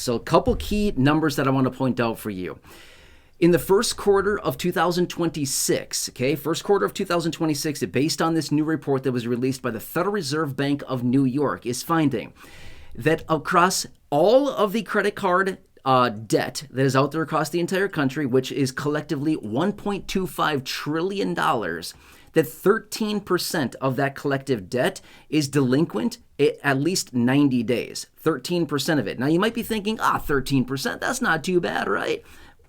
So a couple key numbers that I want to point out for you. In the first quarter of 2026, first quarter of 2026, based on this new report that was released by the Federal Reserve Bank of New York, is finding that across all of the credit card debt that is out there across the entire country, which is collectively $1.25 trillion, that 13% of that collective debt is delinquent at least 90 days. 13% of it. Now you might be thinking, 13%, that's not too bad, right?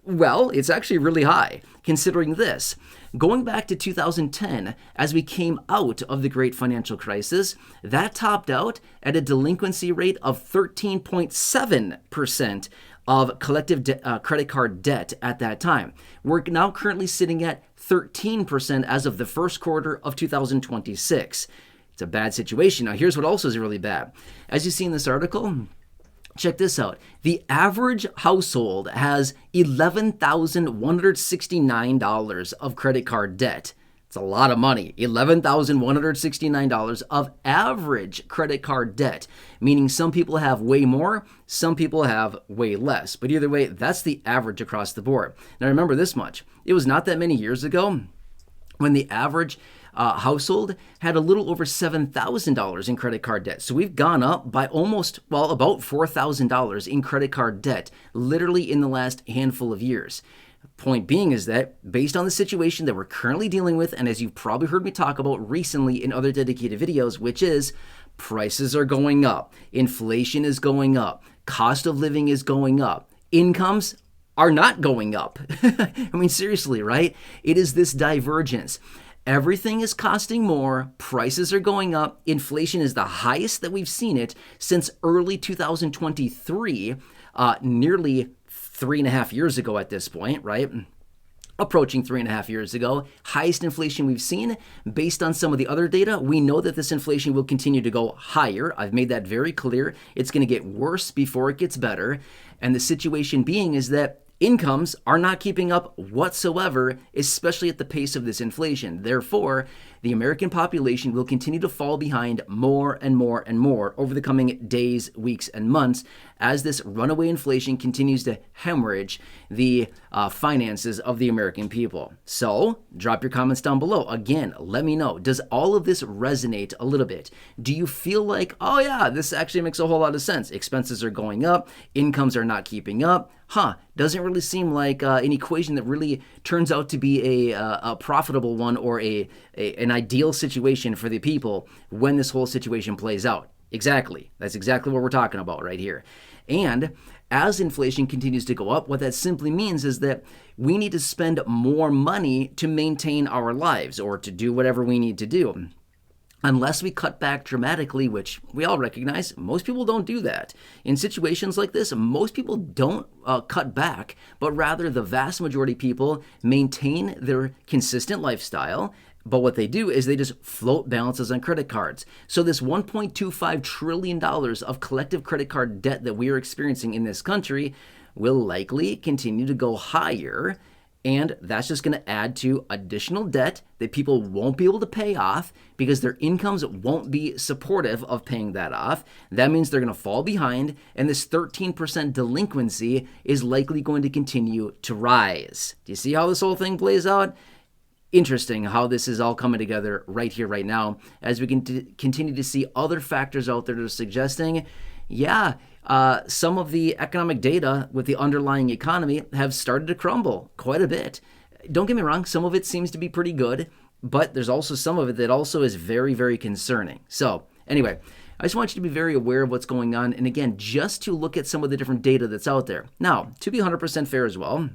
Well, it's actually really high, considering this. Going back to 2010, as we came out of the great financial crisis, that topped out at a delinquency rate of 13.7% of collective credit card debt at that time. We're now currently sitting at 13% as of the first quarter of 2026. It's a bad situation. Now, here's what also is really bad. As you see in this article, check this out. The average household has $11,169 of credit card debt. It's a lot of money. $11,169 of average credit card debt, meaning some people have way more, some people have way less. But either way, that's the average across the board. Now remember this much. It was not that many years ago when the average household had a little over $7,000 in credit card debt. So we've gone up by about $4,000 in credit card debt, literally in the last handful of years. Point being is that based on the situation that we're currently dealing with, and as you've probably heard me talk about recently in other dedicated videos, which is prices are going up, inflation is going up, cost of living is going up, incomes are not going up. I mean, seriously, right? It is this divergence. Everything is costing more, prices are going up, inflation is the highest that we've seen it since early 2023, nearly 3.5 years ago at this point, right? Approaching 3.5 years ago, highest inflation we've seen. Based on some of the other data, we know that this inflation will continue to go higher. I've made that very clear. It's going to get worse before it gets better. And the situation being is that incomes are not keeping up whatsoever, especially at the pace of this inflation. Therefore, the American population will continue to fall behind more and more and more over the coming days, weeks, and months as this runaway inflation continues to hemorrhage the finances of the American people. So, drop your comments down below. Again, let me know. Does all of this resonate a little bit? Do you feel like, oh yeah, this actually makes a whole lot of sense. Expenses are going up, incomes are not keeping up. Doesn't really seem like an equation that really turns out to be a profitable one or an ideal situation for the people when this whole situation plays out. Exactly. That's exactly what we're talking about right here. And as inflation continues to go up, what that simply means is that we need to spend more money to maintain our lives or to do whatever we need to do. Unless we cut back dramatically, which we all recognize, most people don't do that. In situations like this, most people don't cut back, but rather the vast majority of people maintain their consistent lifestyle. But what they do is they just float balances on credit cards. So this $1.25 trillion of collective credit card debt that we are experiencing in this country will likely continue to go higher. And that's just going to add to additional debt that people won't be able to pay off because their incomes won't be supportive of paying that off. That means they're going to fall behind, and this 13% delinquency is likely going to continue to rise. Do you see how this whole thing plays out? Interesting how this is all coming together right here, right now, as we can continue to see other factors out there that are suggesting, some of the economic data with the underlying economy have started to crumble quite a bit. Don't get me wrong, some of it seems to be pretty good, but there's also some of it that also is very, very concerning. So anyway, I just want you to be very aware of what's going on. And again, just to look at some of the different data that's out there. Now, to be 100% fair as well,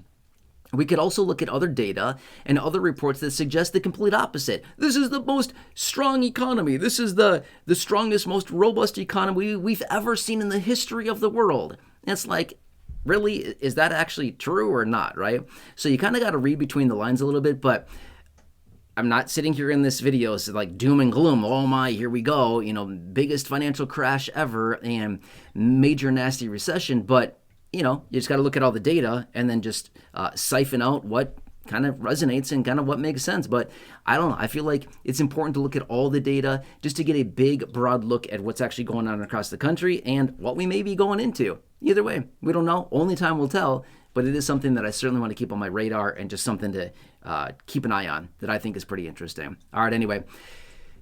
we could also look at other data and other reports that suggest the complete opposite. This is the most strong economy. This is the strongest, most robust economy we've ever seen in the history of the world. And it's like, really, is that actually true or not, right? So you kind of got to read between the lines a little bit, but I'm not sitting here in this video so like doom and gloom. Oh my, here we go. Biggest financial crash ever and major nasty recession, but you just got to look at all the data and then just siphon out what kind of resonates and kind of what makes sense. But I don't know. I feel like it's important to look at all the data just to get a big, broad look at what's actually going on across the country and what we may be going into. Either way, we don't know. Only time will tell. But it is something that I certainly want to keep on my radar and just something to keep an eye on that I think is pretty interesting. All right, anyway.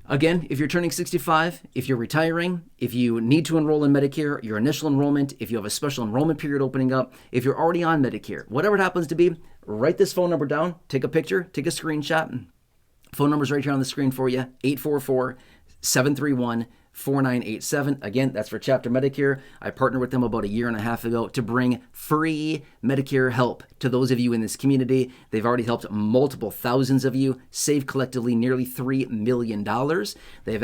Again, if you're turning 65, if you're retiring, if you need to enroll in Medicare, your initial enrollment, if you have a special enrollment period opening up, if you're already on Medicare, whatever it happens to be, write this phone number down, take a picture, take a screenshot. Phone number's right here on the screen for you, 844-731-4987. Again, that's for Chapter Medicare. I partnered with them about a year and a half ago to bring free Medicare help to those of you in this community. They've already helped multiple thousands of you save collectively nearly $3 million. They've